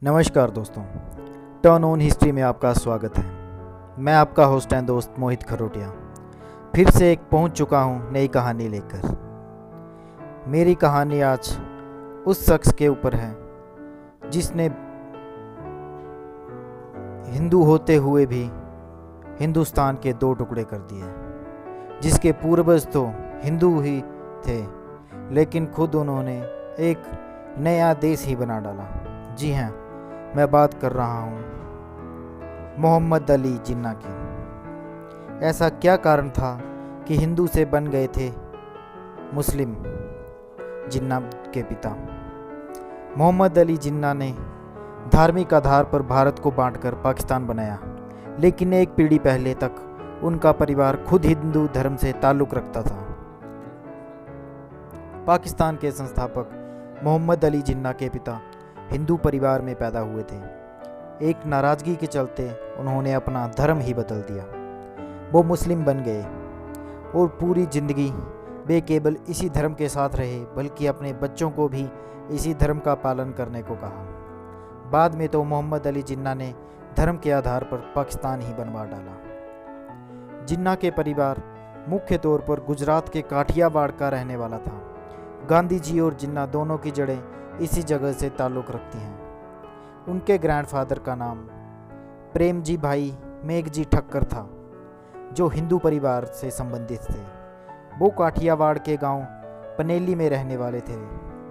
नमस्कार दोस्तों, turn on history में आपका स्वागत है। मैं आपका होस्ट एंड दोस्त मोहित खरोटिया फिर से एक पहुंच चुका हूं नई कहानी लेकर। मेरी कहानी आज उस शख्स के ऊपर है जिसने हिंदू होते हुए भी हिंदुस्तान के दो टुकड़े कर दिए, जिसके पूर्वज तो हिंदू ही थे लेकिन खुद उन्होंने एक नया देश ही बना डाला। जी हाँ, मैं बात कर रहा हूँ मोहम्मद अली जिन्ना की। ऐसा क्या कारण था कि हिंदू से बन गए थे मुस्लिम? जिन्ना के पिता मोहम्मद अली जिन्ना ने धार्मिक आधार पर भारत को बांटकर पाकिस्तान बनाया, लेकिन एक पीढ़ी पहले तक उनका परिवार खुद हिंदू धर्म से ताल्लुक़ रखता था। पाकिस्तान के संस्थापक मोहम्मद अली जिन्ना के पिता हिंदू परिवार में पैदा हुए थे। एक नाराज़गी के चलते उन्होंने अपना धर्म ही बदल दिया। वो मुस्लिम बन गए और पूरी ज़िंदगी वे केवल इसी धर्म के साथ रहे, बल्कि अपने बच्चों को भी इसी धर्म का पालन करने को कहा। बाद में तो मोहम्मद अली जिन्ना ने धर्म के आधार पर पाकिस्तान ही बनवा डाला। जिन्ना के परिवार मुख्य तौर पर गुजरात के काठियावाड़ का रहने वाला था। गांधी जी और जिन्ना दोनों की जड़ें इसी जगह से ताल्लुक़ रखती हैं। उनके ग्रैंडफादर का नाम प्रेमजी भाई मेघजी ठक्कर था, जो हिंदू परिवार से संबंधित थे। वो काठियावाड़ के गांव पनेली में रहने वाले थे।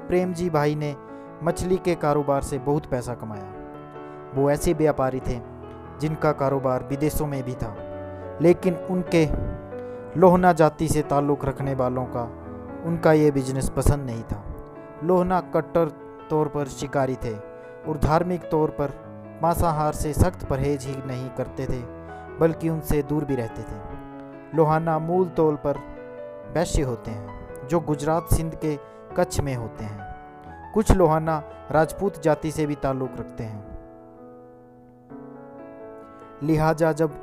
प्रेमजी भाई ने मछली के कारोबार से बहुत पैसा कमाया। वो ऐसे व्यापारी थे जिनका कारोबार विदेशों में भी था, लेकिन उनके लोहना जाति से ताल्लुक़ रखने वालों का उनका ये बिजनेस पसंद नहीं था। लोहना कट्टर तौर पर शिकारी थे और धार्मिक तौर पर मांसाहार से सख्त परहेज ही नहीं करते थे, बल्कि उनसे दूर भी रहते थे। लोहाना मूल तौर पर वैश्य होते हैं, जो गुजरात सिंध के कच्छ में होते हैं। कुछ लोहाना राजपूत जाति से भी ताल्लुक़ रखते हैं। लिहाजा जब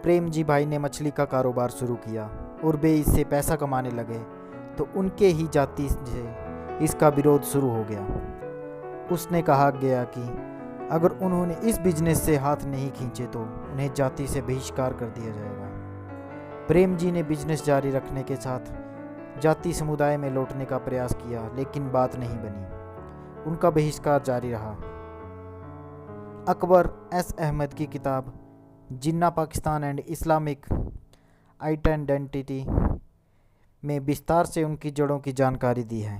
प्रेमजी भाई ने मछली का कारोबार शुरू किया और वे इससे पैसा कमाने लगे, तो उनके ही जाति से इसका विरोध शुरू हो गया। उसने कहा गया कि अगर उन्होंने इस बिजनेस से हाथ नहीं खींचे तो उन्हें जाति से बहिष्कार कर दिया जाएगा। प्रेम जी ने बिजनेस जारी रखने के साथ जाति समुदाय में लौटने का प्रयास किया, लेकिन बात नहीं बनी। उनका बहिष्कार जारी रहा। अकबर एस अहमद की किताब जिन्ना पाकिस्तान एंड इस्लामिक आइडेंटिटी में विस्तार से उनकी जड़ों की जानकारी दी है।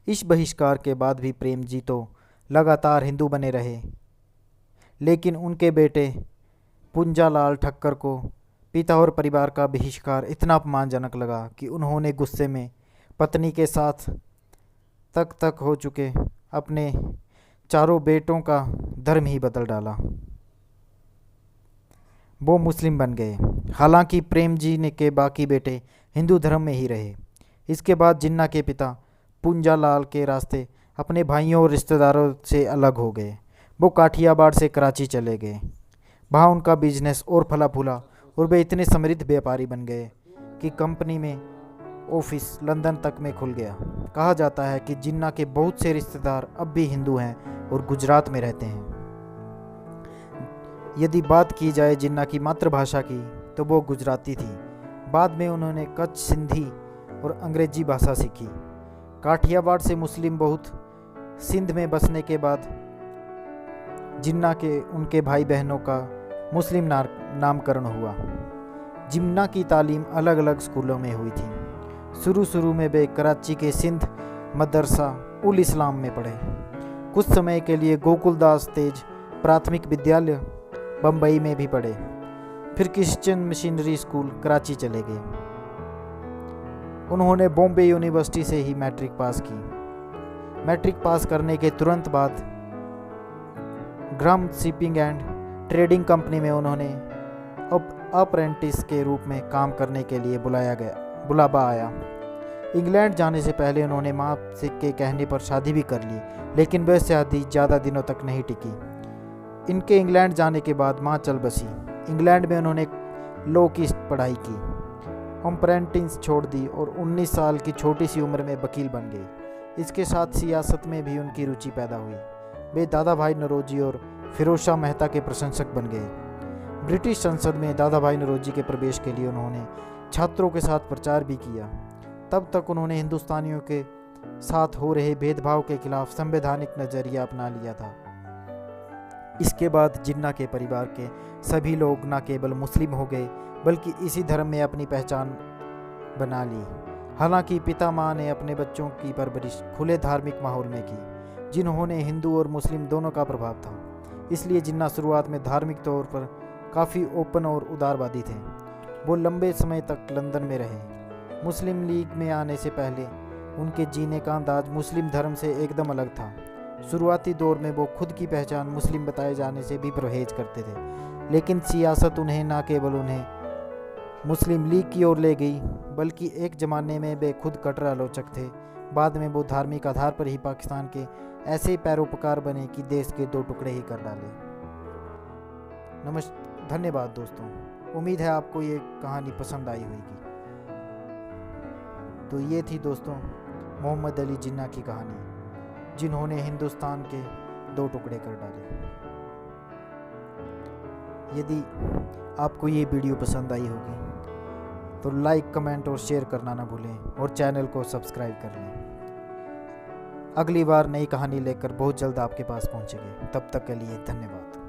इस बहिष्कार के बाद भी प्रेम जी तो लगातार हिंदू बने रहे, लेकिन उनके बेटे पुंजालाल ठक्कर को पिता और परिवार का बहिष्कार इतना अपमानजनक लगा कि उन्होंने गुस्से में पत्नी के साथ तक हो चुके अपने चारों बेटों का धर्म ही बदल डाला। वो मुस्लिम बन गए। हालांकि प्रेम जी ने के बाकी बेटे हिंदू धर्म में ही रहे। इसके बाद जिन्ना के पिता पुंजालाल के रास्ते अपने भाइयों और रिश्तेदारों से अलग हो गए। वो काठियावाड़ से कराची चले गए। वहाँ उनका बिजनेस और फला फूला और वे इतने समृद्ध व्यापारी बन गए कि कंपनी में ऑफिस लंदन तक में खुल गया। कहा जाता है कि जिन्ना के बहुत से रिश्तेदार अब भी हिंदू हैं और गुजरात में रहते हैं। यदि बात की जाए जिन्ना की मातृभाषा की, तो वो गुजराती थी। बाद में उन्होंने कच्छ सिंधी और अंग्रेजी भाषा सीखी। काठियावाड़ से मुस्लिम बहुत सिंध में बसने के बाद जिन्ना के उनके भाई बहनों का मुस्लिम नामकरण हुआ। जिन्ना की तालीम अलग अलग स्कूलों में हुई थी। शुरू में वे कराची के सिंध मदरसा उल इस्लाम में पढ़े। कुछ समय के लिए गोकुलदास तेज प्राथमिक विद्यालय बम्बई में भी पढ़े। फिर क्रिश्चियन मिशनरी स्कूल कराची चले गए। उन्होंने बॉम्बे यूनिवर्सिटी से ही मैट्रिक पास की। मैट्रिक पास करने के तुरंत बाद ग्राम शिपिंग एंड ट्रेडिंग कंपनी में उन्होंने अप्रेंटिस के रूप में काम करने के लिए बुलावा आया। इंग्लैंड जाने से पहले उन्होंने माँ से के कहने पर शादी भी कर ली, लेकिन वह शादी ज़्यादा दिनों तक नहीं टिकी। इनके इंग्लैंड जाने के बाद माँ चल बसी। इंग्लैंड में उन्होंने लॉ की पढ़ाई की। अप्रेंटिस छोड़ दी और 19 साल की छोटी सी उम्र में वकील बन गए। इसके साथ सियासत में भी उनकी रुचि पैदा हुई। वे दादा भाई नौरोजी और फिरोज शाह मेहता के प्रशंसक बन गए। ब्रिटिश संसद में दादा भाई नौरोजी के प्रवेश के लिए उन्होंने छात्रों के साथ प्रचार भी किया। तब तक उन्होंने हिंदुस्तानियों के साथ हो रहे भेदभाव के खिलाफ संवैधानिक नज़रिया अपना लिया था। इसके बाद जिन्ना के परिवार के सभी लोग न केवल मुस्लिम हो गए बल्कि इसी धर्म में अपनी पहचान बना ली। हालांकि पिता माँ ने अपने बच्चों की परवरिश खुले धार्मिक माहौल में की, जिन्होंने हिंदू और मुस्लिम दोनों का प्रभाव था। इसलिए जिन्ना शुरुआत में धार्मिक तौर पर काफ़ी ओपन और उदारवादी थे। वो लंबे समय तक लंदन में रहे। मुस्लिम लीग में आने से पहले उनके जीने का अंदाज मुस्लिम धर्म से एकदम अलग था। शुरुआती दौर में वो खुद की पहचान मुस्लिम बताए जाने से भी परहेज करते थे, लेकिन सियासत उन्हें न केवल उन्हें मुस्लिम लीग की ओर ले गई बल्कि एक ज़माने में वे खुद कट्टर आलोचक थे। बाद में वो धार्मिक आधार पर ही पाकिस्तान के ऐसे पैरोपकार बने कि देश के दो टुकड़े ही कर डाले। धन्यवाद दोस्तों। उम्मीद है आपको ये कहानी पसंद आई होगी। तो ये थी दोस्तों मोहम्मद अली जिन्ना की कहानी, जिन्होंने हिंदुस्तान के दो टुकड़े कर डाले। यदि आपको ये वीडियो पसंद आई होगी तो लाइक, कमेंट और शेयर करना ना भूलें और चैनल को सब्सक्राइब कर लें। अगली बार नई कहानी लेकर बहुत जल्द आपके पास पहुंचेंगे। तब तक के लिए धन्यवाद।